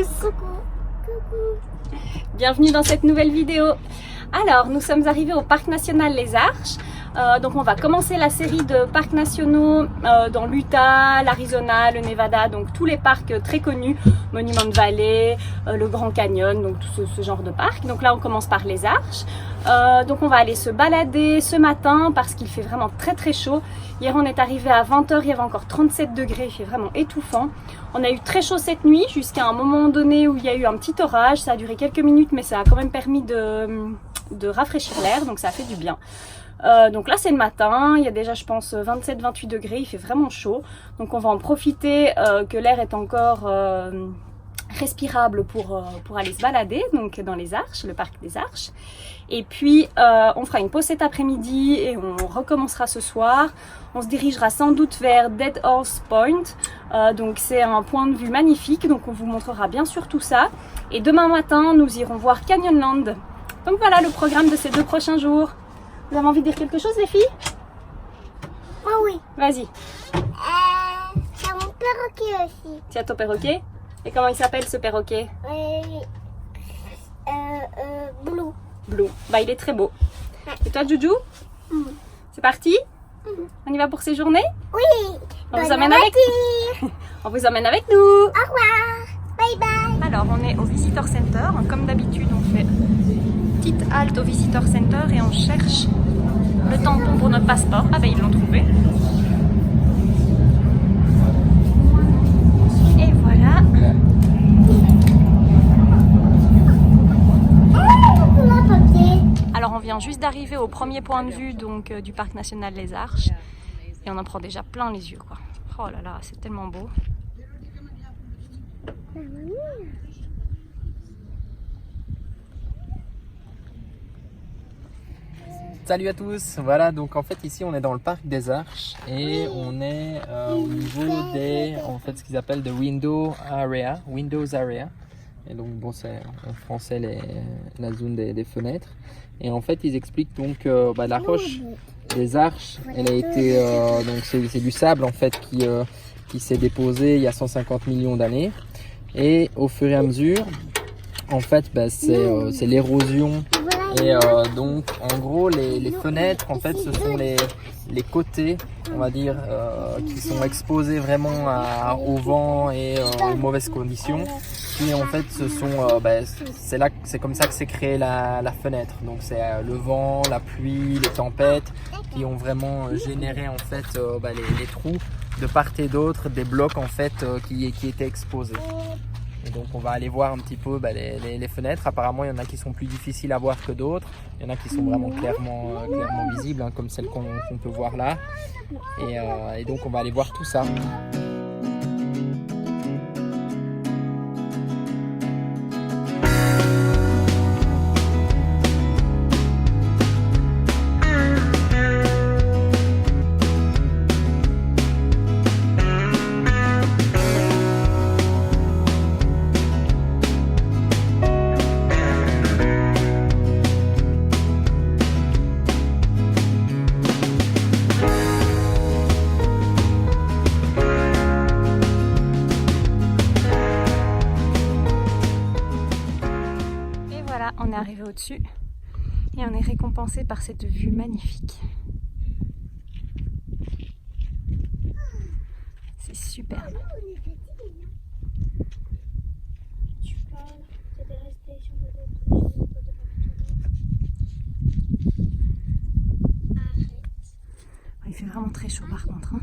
tous. Coucou. Coucou. Bienvenue dans cette nouvelle vidéo. Alors, nous sommes arrivés au Parc National Les Arches. Donc on va commencer la série de parcs nationaux dans l'Utah, l'Arizona, le Nevada, donc tous les parcs très connus, Monument Valley, le Grand Canyon, donc tout ce genre de parcs. Donc là on commence par Les Arches. Donc on va aller se balader ce matin parce qu'il fait vraiment très très chaud. Hier on est arrivé à 20 h, il y avait encore 37 degrés, il fait vraiment étouffant. On a eu très chaud cette nuit jusqu'à un moment donné où il y a eu un petit orage, ça a duré quelques minutes mais ça a quand même permis de rafraîchir l'air, donc ça a fait du bien. Donc là c'est le matin, il y a déjà je pense 27-28 degrés, il fait vraiment chaud. Donc on va en profiter que l'air est encore respirable pour aller se balader donc dans les Arches, le parc des Arches. Et puis on fera une pause cet après-midi et on recommencera ce soir. On se dirigera sans doute vers Dead Horse Point. Donc c'est un point de vue magnifique, donc on vous montrera bien sûr tout ça. Et demain matin nous irons voir Canyonland. Donc voilà le programme de ces 2 prochains jours. Vous avez envie de dire quelque chose les filles? Moi oui. Vas-y. C'est mon perroquet aussi. Tu as ton perroquet? Et comment il s'appelle ce perroquet? Blue. Blue. Bah il est très beau. Et toi Juju? C'est parti? On y va pour ces journées? Oui. On vous Bonne emmène avec aventure. On vous emmène avec nous. Au revoir. Bye bye. Alors on est au Visitor Center. Comme d'habitude on fait petite halte au Visitor Center et on cherche le tampon pour notre passeport. Ah ben ils l'ont trouvé. Et voilà. Alors on vient juste d'arriver au premier point de vue donc du Parc National Les Arches et on en prend déjà plein les yeux quoi. Oh là là, c'est tellement beau. Salut à tous, voilà donc en fait ici on est dans le parc des Arches et on est au niveau des, en fait ce qu'ils appellent de Windows Area et donc bon c'est en français la zone des fenêtres et en fait ils expliquent donc la roche des Arches elle a été, donc c'est du sable en fait qui s'est déposé il y a 150 millions d'années et au fur et à mesure en fait c'est l'érosion. Et donc en gros les fenêtres en fait ce sont les côtés on va dire qui sont exposés vraiment au vent et aux mauvaises conditions qui en fait ce sont c'est comme ça que s'est créée la fenêtre, donc c'est le vent, la pluie, les tempêtes qui ont vraiment généré en fait les trous de part et d'autre des blocs en fait qui étaient exposés. Et donc on va aller voir un petit peu les fenêtres. Apparemment il y en a qui sont plus difficiles à voir que d'autres. Il y en a qui sont vraiment clairement visibles, hein, comme celle qu'on peut voir là. Et donc on va aller voir tout ça. On est arrivé au-dessus et on est récompensé par cette vue magnifique. C'est superbe. Il fait vraiment très chaud par contre. Hein.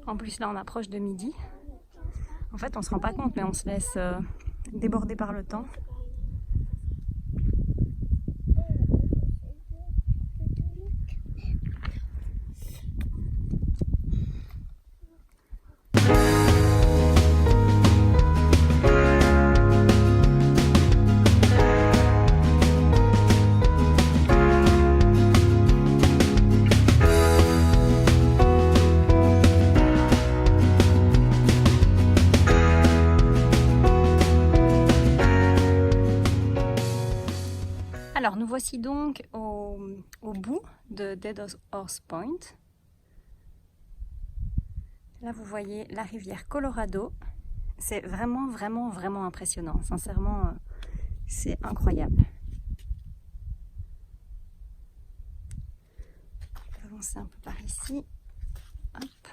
En plus là on approche de midi. En fait on se rend pas compte mais on se laisse débordé par le temps. Alors nous voici donc au bout de Dead Horse Point. Là vous voyez la rivière Colorado C'est vraiment, vraiment, vraiment impressionnant. Sincèrement, c'est incroyable. On va avancer un peu par ici. Hop.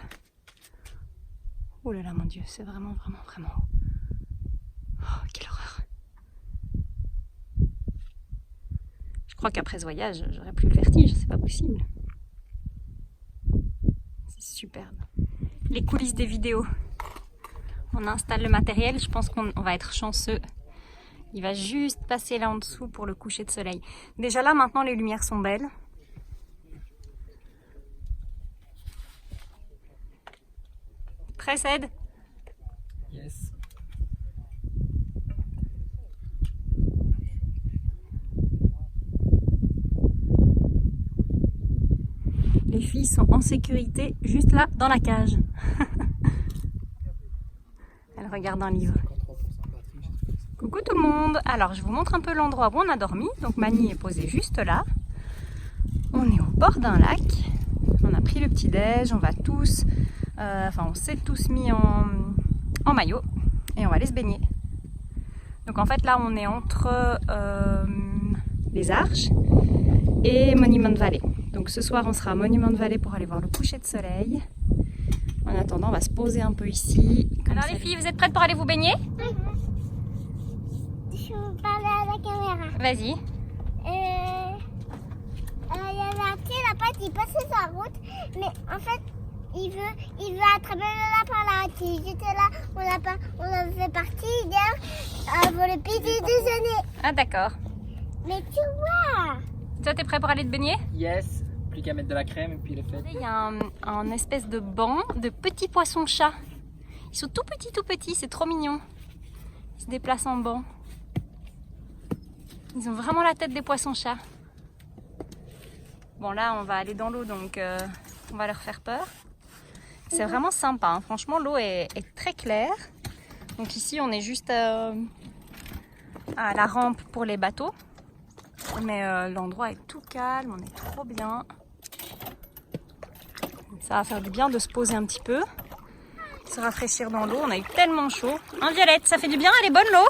Oh là là, mon Dieu, c'est vraiment, vraiment, vraiment haut. Oh, quelle horreur. Je crois qu'après ce voyage, j'aurais plus le vertige, c'est pas possible. C'est superbe. Les coulisses des vidéos. On installe le matériel, je pense qu'on va être chanceux. Il va juste passer là en dessous pour le coucher de soleil. Déjà là, maintenant, les lumières sont belles. Prêt, Ced? Yes. Les filles sont en sécurité juste là dans la cage. Elles regardent un livre. Coucou tout le monde. Alors je vous montre un peu l'endroit où on a dormi. Donc Mani est posée juste là. On est au bord d'un lac. On a pris le petit déj. On va tous, on s'est tous mis en maillot et on va aller se baigner. Donc en fait là on est entre les Arches et Monument Valley. Donc ce soir on sera à Monument Valley pour aller voir le coucher de soleil. En attendant on va se poser un peu ici. Alors les filles, vous êtes prêtes pour aller vous baigner? Je veux parler à la caméra. Vas-y. Il y avait un petit lapin qui passait sa route, mais en fait, il veut attraper le lapin là. J'étais là, on a fait partie hier pour le petit déjeuner. Ah d'accord. Mais tu vois, Toi t'es prêt pour aller te baigner? Yes. Plus qu'à mettre de la crème et puis le fait. Il y a un espèce de banc de petits poissons-chats. Ils sont tout petits, c'est trop mignon. Ils se déplacent en banc. Ils ont vraiment la tête des poissons-chats. Bon là on va aller dans l'eau donc on va leur faire peur. C'est vraiment sympa, hein. Franchement l'eau est très claire. Donc ici on est juste à la rampe pour les bateaux. Mais l'endroit est tout calme, on est trop bien. Ça va faire du bien de se poser un petit peu, se rafraîchir dans l'eau. On a eu tellement chaud. Hein Violette, ça fait du bien, elle est bonne l'eau?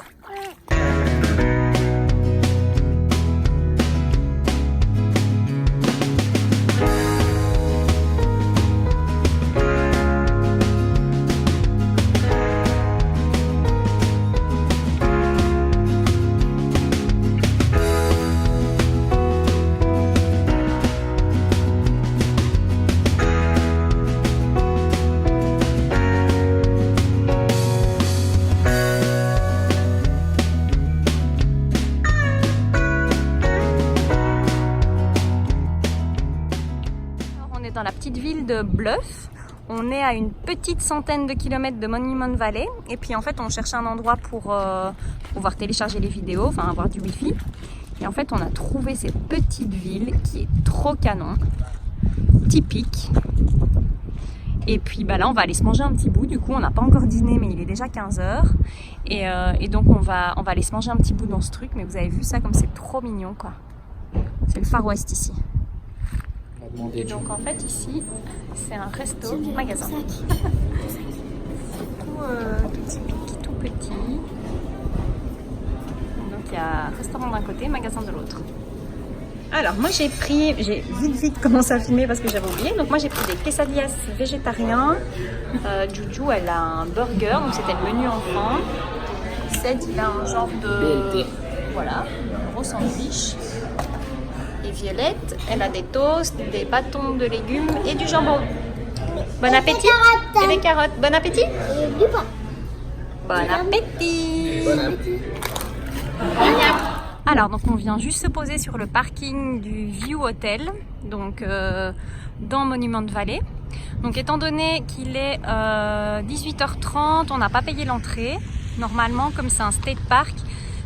Dans la petite ville de Bluff. On est à une petite centaine de kilomètres de Monument Valley et puis en fait on cherche un endroit pour pouvoir télécharger les vidéos, enfin avoir du wifi. Et en fait on a trouvé cette petite ville qui est trop canon, typique. Et puis bah là on va aller se manger un petit bout, du coup on n'a pas encore dîné mais il est déjà 15h. Et donc on va aller se manger un petit bout dans ce truc, mais vous avez vu ça comme c'est trop mignon quoi. C'est le Far West ici. Et donc en fait ici c'est un resto magasin. Tout typique, tout petit. Donc il y a restaurant d'un côté, magasin de l'autre. Alors moi j'ai vite commencé à filmer parce que j'avais oublié. Donc moi j'ai pris des quesadillas végétariens. Juju elle a un burger, donc c'était le menu enfant. Seth il a un genre de voilà, un gros sandwich. Et Violette, elle a des toasts, des bâtons de légumes et du jambon. Bon appétit! Et des carottes. Bon appétit! et du pain. Bon appétit! Bon appétit. Alors donc on vient juste se poser sur le parking du View Hotel, donc dans Monument Valley. Donc étant donné qu'il est 18h30, on n'a pas payé l'entrée. Normalement, comme c'est un state park,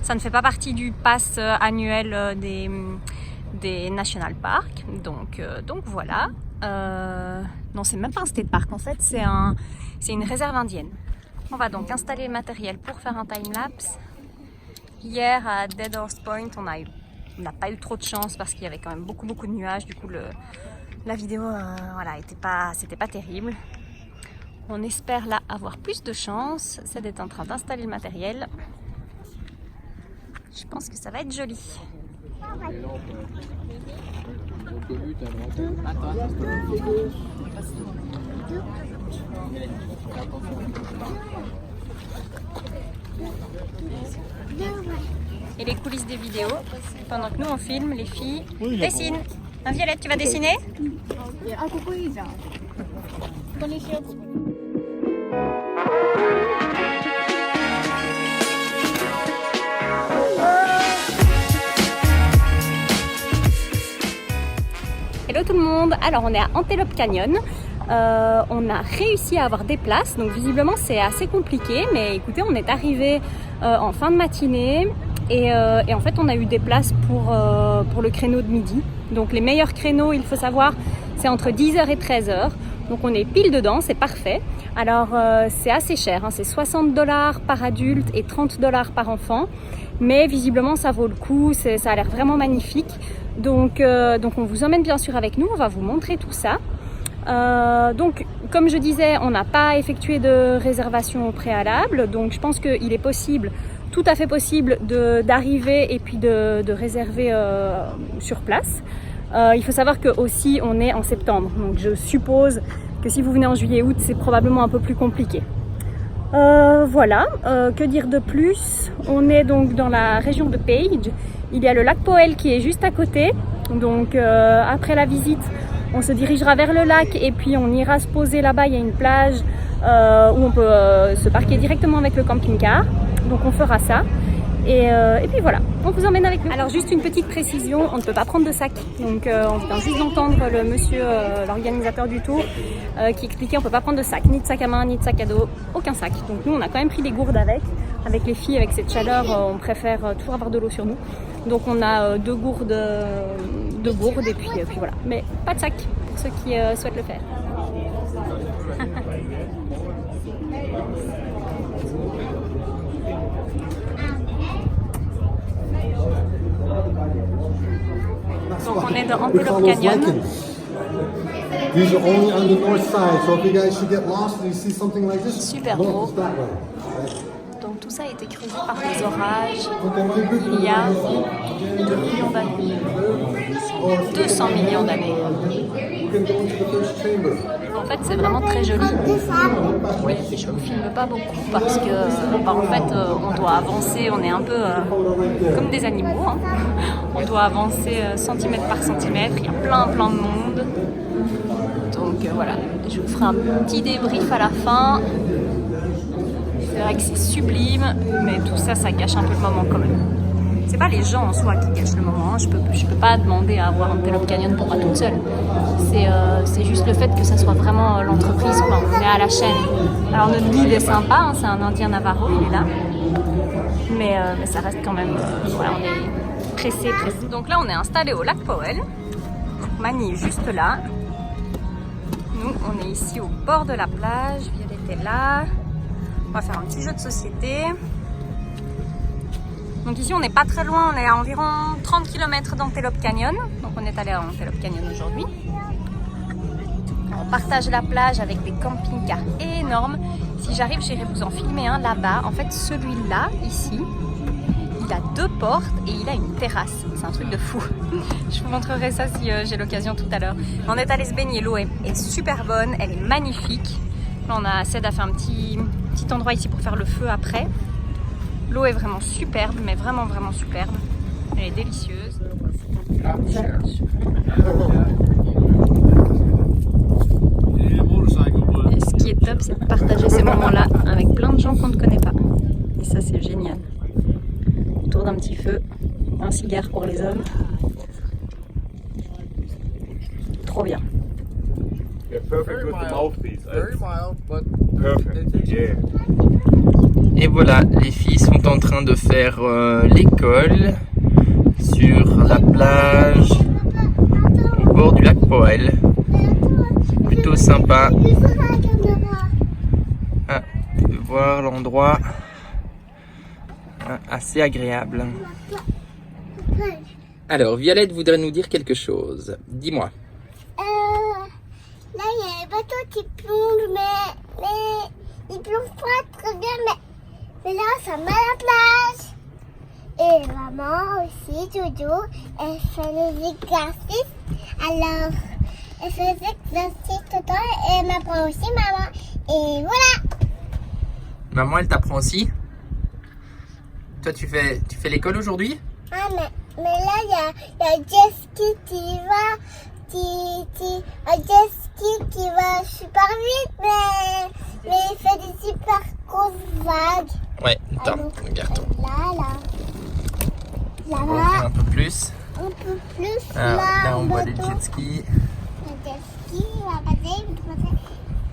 ça ne fait pas partie du pass annuel des national parks. Donc voilà. Non, c'est même pas un state park en fait, c'est une réserve indienne. On va donc installer le matériel pour faire un time-lapse. Hier à Dead Horse Point, on n'a pas eu trop de chance parce qu'il y avait quand même beaucoup de nuages. Du coup, la vidéo, voilà, c'était pas terrible. On espère là avoir plus de chance. C'est d'être en train d'installer le matériel. Je pense que ça va être joli. Et les coulisses des vidéos, pendant que nous on filme, les filles dessinent. Hein, Violette, tu vas dessiner? Hello tout le monde, alors on est à Antelope Canyon. On a réussi à avoir des places, donc visiblement c'est assez compliqué, mais écoutez, on est arrivé en fin de matinée et en fait on a eu des places pour le créneau de midi. Donc les meilleurs créneaux, il faut savoir, c'est entre 10h et 13h, donc on est pile dedans, c'est parfait. Alors c'est assez cher, hein, c'est 60$ par adulte et 30$ par enfant, mais visiblement ça vaut le coup, ça a l'air vraiment magnifique. Donc on vous emmène bien sûr avec nous, on va vous montrer tout ça. Donc comme je disais, on n'a pas effectué de réservation au préalable, donc je pense qu'il est possible, tout à fait possible d'arriver et puis de réserver sur place. Il faut savoir que aussi on est en septembre, donc je suppose que si vous venez en juillet-août, c'est probablement un peu plus compliqué. Voilà, que dire de plus? On est donc dans la région de Page. Il y a le lac Powell qui est juste à côté. Donc après la visite, on se dirigera vers le lac et puis on ira se poser là-bas. Il y a une plage où on peut se parquer directement avec le camping-car. Donc on fera ça. Et puis voilà, on vous emmène avec nous. Alors juste une petite précision, on ne peut pas prendre de sac. Donc on vient juste d'entendre le monsieur, l'organisateur du tour, qui expliquait on ne peut pas prendre de sac, ni de sac à main, ni de sac à dos, aucun sac. Donc nous on a quand même pris des gourdes avec les filles, avec cette chaleur, on préfère toujours avoir de l'eau sur nous. Donc on a deux gourdes et puis voilà. Mais pas de sac pour ceux qui souhaitent le faire. Donc on est dans Antelope Canyon. These are only on the north side, so if you guys should get lost and you see something like this, Super look, beau. it's that way. Donc tout ça a été creusé par des orages il y a 2 millions d'années. 200 millions d'années. You can go into the first chamber. En fait c'est vraiment très joli. Oui, je ne filme pas beaucoup parce que en fait on doit avancer, on est un peu comme des animaux. Hein. On doit avancer centimètre par centimètre, il y a plein de monde. Donc voilà, je vous ferai un petit débrief à la fin. C'est vrai que c'est sublime, mais tout ça, ça gâche un peu le moment quand même. C'est pas les gens en soi qui gâchent le moment, hein. Je peux pas demander à avoir Antelope Canyon pour moi toute seule. C'est juste le fait que ça soit vraiment l'entreprise, quoi. On est à la chaîne. Alors notre guide est sympa, hein, c'est un Indien Navarro, il est là. Mais ça reste quand même, voilà, on est pressé. Donc là, on est installé au lac Powell. Donc Mani est juste là. Nous, on est ici au bord de la plage. Violette est là. On va faire un petit jeu de société. Donc ici, on n'est pas très loin. On est à environ 30 km d'Antelope Canyon. Donc on est allé à Antelope Canyon aujourd'hui. On partage la plage avec des camping-cars énormes. Si j'arrive, j'irai vous en filmer un là-bas. En fait, celui-là, ici, il a 2 portes et il a une terrasse. C'est un truc de fou. Je vous montrerai ça si j'ai l'occasion tout à l'heure. On est allé se baigner, l'eau est super bonne, elle est magnifique. Là, on a Ced à faire un petit endroit ici pour faire le feu après. L'eau est vraiment superbe, mais vraiment superbe. Elle est délicieuse. Et ce qui est top, c'est de partager ces moments-là avec plein de gens qu'on ne connaît pas. Et ça, c'est génial. Autour d'un petit feu, un cigare pour les hommes. Trop bien. Yeah, perfect with the mouthpiece. Very mild, but perfect. Yeah. Et voilà, les filles sont en train de faire l'école sur la plage au bord du lac Powell. Plutôt sympa. Ah, tu peux voir l'endroit, assez agréable. Alors, Violette voudrait nous dire quelque chose. Dis-moi. Là, il y a un bateau qui plonge, mais Mais il pleut pas très bien, mais là, ça met la plage. Et maman aussi, Doudou, elle fait les exercices. Alors, elle fait les exercices tout le temps et elle m'apprend aussi, maman. Et voilà. Maman, elle t'apprend aussi. Toi, tu fais l'école aujourd'hui? Ah, mais là, il y a Jesky qui va, Jesky qui va super vite, mais il fait des super grosses vagues. Ouais, attends, Alors, regarde. Là, On va ouvrir un peu plus. un peu plus Ah, là, on voit des bateau. jet skis. Le jet ski va passer,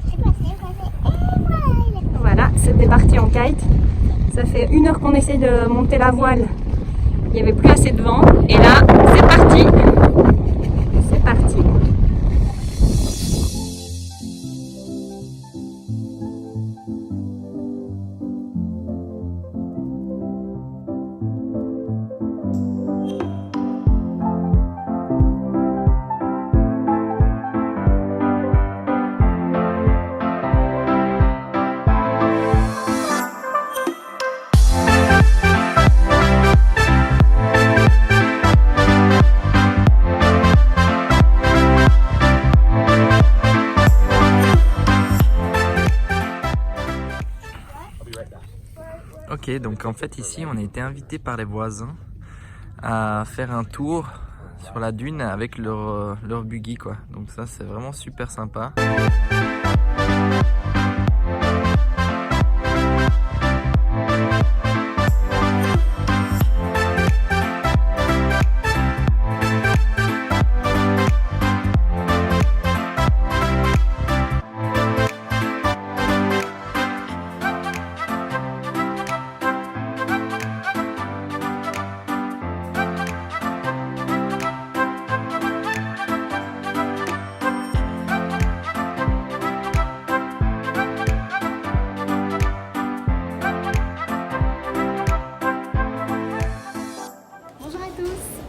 c'est passé. Et voilà, il est Voilà, c'était parti en kite. Ça fait 1 heure qu'on essaie de monter la voile. Il n'y avait plus assez de vent. Et là, c'est parti. C'est parti. Ok, donc en fait ici on a été invité par les voisins à faire un tour sur la dune avec leur buggy quoi. Donc ça c'est vraiment super sympa.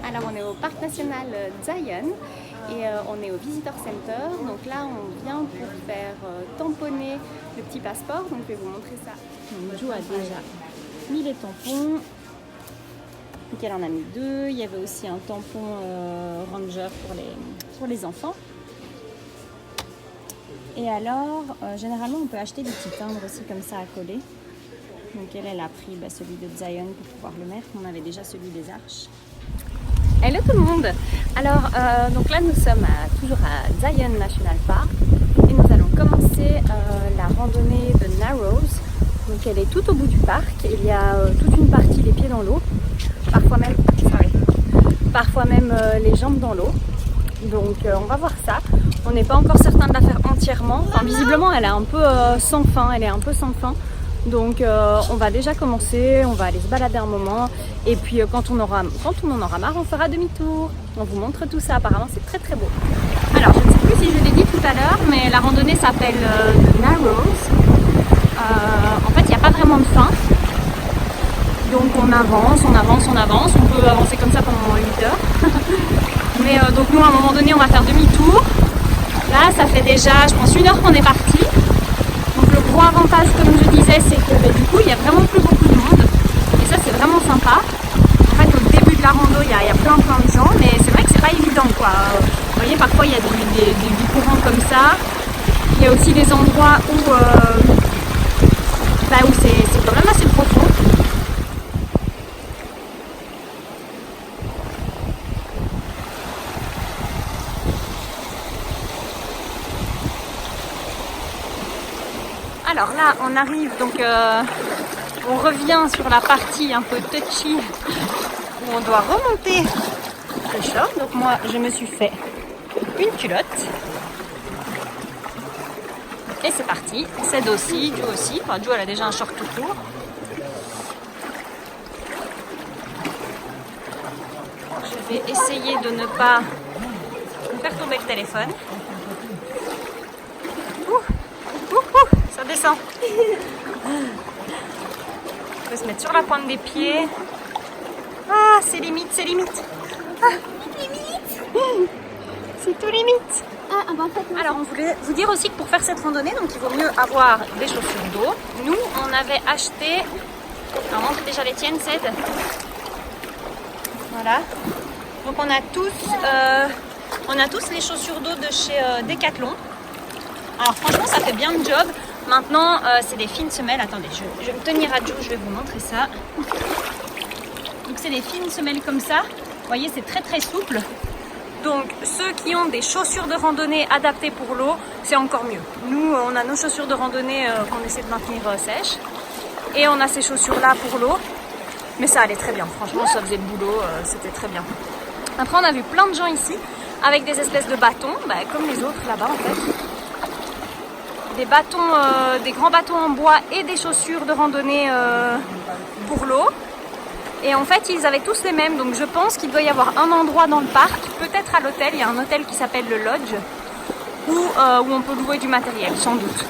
Alors on est au parc national Zion et on est au Visitor Center. Donc là on vient pour faire tamponner le petit passeport. Donc je vais vous montrer ça. Donc Jou a déjà mis les tampons. Donc elle en a mis 2. Il y avait aussi un tampon Ranger pour les enfants. Et alors généralement on peut acheter des petits timbres aussi comme ça à coller. Donc elle a pris celui de Zion pour pouvoir le mettre. On avait déjà celui des Arches. Hello tout le monde. Alors donc là nous sommes toujours à Zion National Park et nous allons commencer la randonnée de Narrows. Donc elle est tout au bout du parc. Il y a toute une partie les pieds dans l'eau, parfois même les jambes dans l'eau. Donc on va voir ça. On n'est pas encore certain de la faire entièrement. Enfin, visiblement elle est un peu sans fin. Donc on va déjà commencer, on va aller se balader un moment et puis quand on en aura marre, on fera demi-tour. On vous montre tout ça, apparemment c'est très très beau. Alors je ne sais plus si je l'ai dit tout à l'heure, mais la randonnée s'appelle The Narrows. En fait il n'y a pas vraiment de fin. Donc on avance, on peut avancer comme ça pendant 8 heures. Mais donc nous à un moment donné on va faire demi-tour. Là ça fait déjà je pense 1 heure qu'on est parti. Donc le gros avantage, comme je disais, c'est que du coup, il n'y a vraiment plus beaucoup de monde. Et ça, c'est vraiment sympa. En fait, au début de la rando, il y a plein de gens, mais c'est vrai que c'est pas évident, quoi. Vous voyez, parfois, il y a des courants comme ça. Il y a aussi des endroits où c'est quand même assez profond. Alors là, on arrive, donc on revient sur la partie un peu touchy où on doit remonter le short. Donc moi, je me suis fait une culotte. Et c'est parti. Ced aussi, Jou aussi. Enfin, Jou, elle a déjà un short tout court. Je vais essayer de ne pas faire tomber le téléphone. Ça descend. On peut se mettre sur la pointe des pieds. Ah, c'est limite. Ah, c'est c'est tout limite. Alors on voulait vous dire aussi que pour faire cette randonnée, donc il vaut mieux avoir des chaussures d'eau. Nous on avait acheté, alors montre déjà les tiennes, Ced. Voilà. Donc on a tous les chaussures d'eau de chez Decathlon. Alors franchement ça fait bien le job. Maintenant c'est des fines semelles. Attendez, je vais me tenir à Joe, je vais vous montrer ça. Donc c'est des fines semelles comme ça. Vous voyez, c'est très très souple. Donc ceux qui ont des chaussures de randonnée adaptées pour l'eau, c'est encore mieux. Nous on a nos chaussures de randonnée qu'on essaie de maintenir sèches. Et on a ces chaussures là pour l'eau. Mais ça allait très bien, franchement ça faisait le boulot, c'était très bien. Après on a vu plein de gens ici avec des espèces de bâtons, comme les autres là-bas en fait. Des bâtons, des grands bâtons en bois et des chaussures de randonnée pour l'eau. Et en fait ils avaient tous les mêmes, donc je pense qu'il doit y avoir un endroit dans le parc, peut-être à l'hôtel, il y a un hôtel qui s'appelle le Lodge, où on peut louer du matériel, sans doute.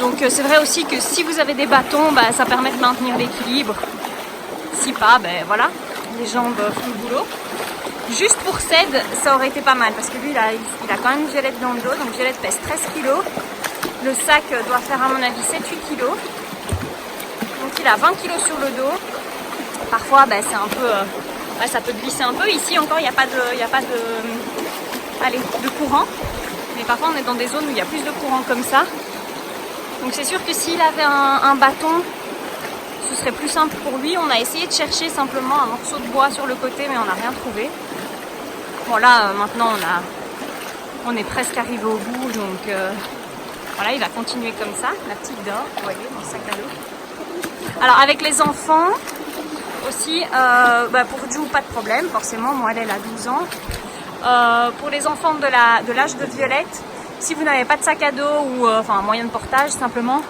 Donc c'est vrai aussi que si vous avez des bâtons, ça permet de maintenir l'équilibre. Si pas, voilà, les jambes font le boulot. Juste pour Ced, ça aurait été pas mal parce que lui il a quand même Violette dans le dos, donc Violette pèse 13 kg. Le sac doit faire à mon avis 7-8 kg. Donc il a 20 kg sur le dos. Parfois c'est un peu, ça peut glisser un peu. Ici encore il n'y a pas de courant. Mais parfois on est dans des zones où il y a plus de courant comme ça. Donc c'est sûr que s'il avait un bâton, ce serait plus simple pour lui. On a essayé de chercher simplement un morceau de bois sur le côté, mais on n'a rien trouvé. Bon là, maintenant on est presque arrivé au bout, donc voilà, il va continuer comme ça. La petite dort, vous voyez, dans le sac à dos. Alors avec les enfants aussi, pour Ju, pas de problème, forcément, moi elle a 12 ans. Pour les enfants de l'âge de Violette, si vous n'avez pas de sac à dos ou un moyen de portage simplement,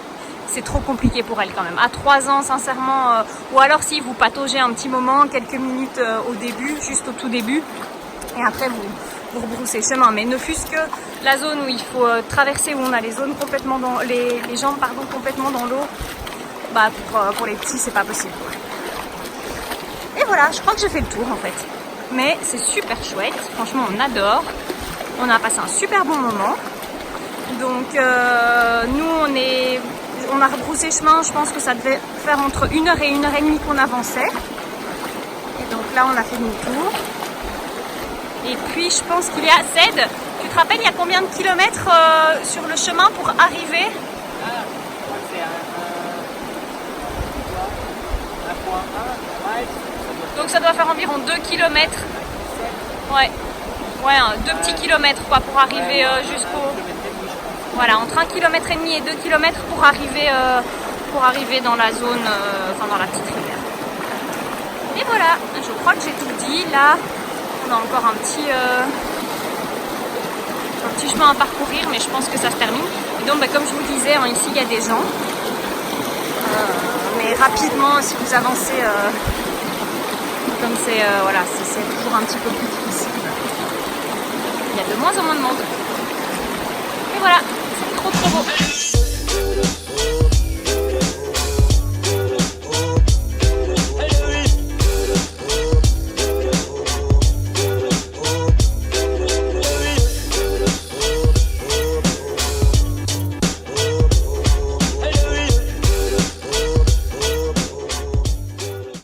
c'est trop compliqué pour elle quand même. À 3 ans, sincèrement, ou alors si vous pataugez un petit moment, quelques minutes au début, juste au tout début, et après vous rebroussez chemin. Mais ne fût-ce que la zone où il faut traverser, où on a les zones complètement dans les jambes complètement dans l'eau, pour les petits c'est pas possible. Et voilà, je crois que j'ai fait le tour en fait. Mais c'est super chouette, franchement on adore. On a passé un super bon moment. Donc nous on a rebroussé chemin, je pense que ça devait faire entre 1 heure et 1 heure et demie qu'on avançait. Et donc là on a fait demi-tour. Et puis je pense qu'il y a, Ced, tu te rappelles il y a combien de kilomètres sur le chemin pour arriver? Donc ça doit faire environ 2 km. Ouais, 2 petits kilomètres quoi, pour arriver jusqu'au... Voilà, entre 1,5 km et 2 km pour arriver dans la zone, dans la petite rivière. Et voilà, je crois que j'ai tout dit. Là, on a encore un petit chemin à parcourir, mais je pense que ça se termine. Et donc, comme je vous disais, ici, il y a des gens. Mais rapidement, si vous avancez, comme c'est toujours un petit peu plus difficile, il y a de moins en moins de monde. Et voilà, c'est trop beau.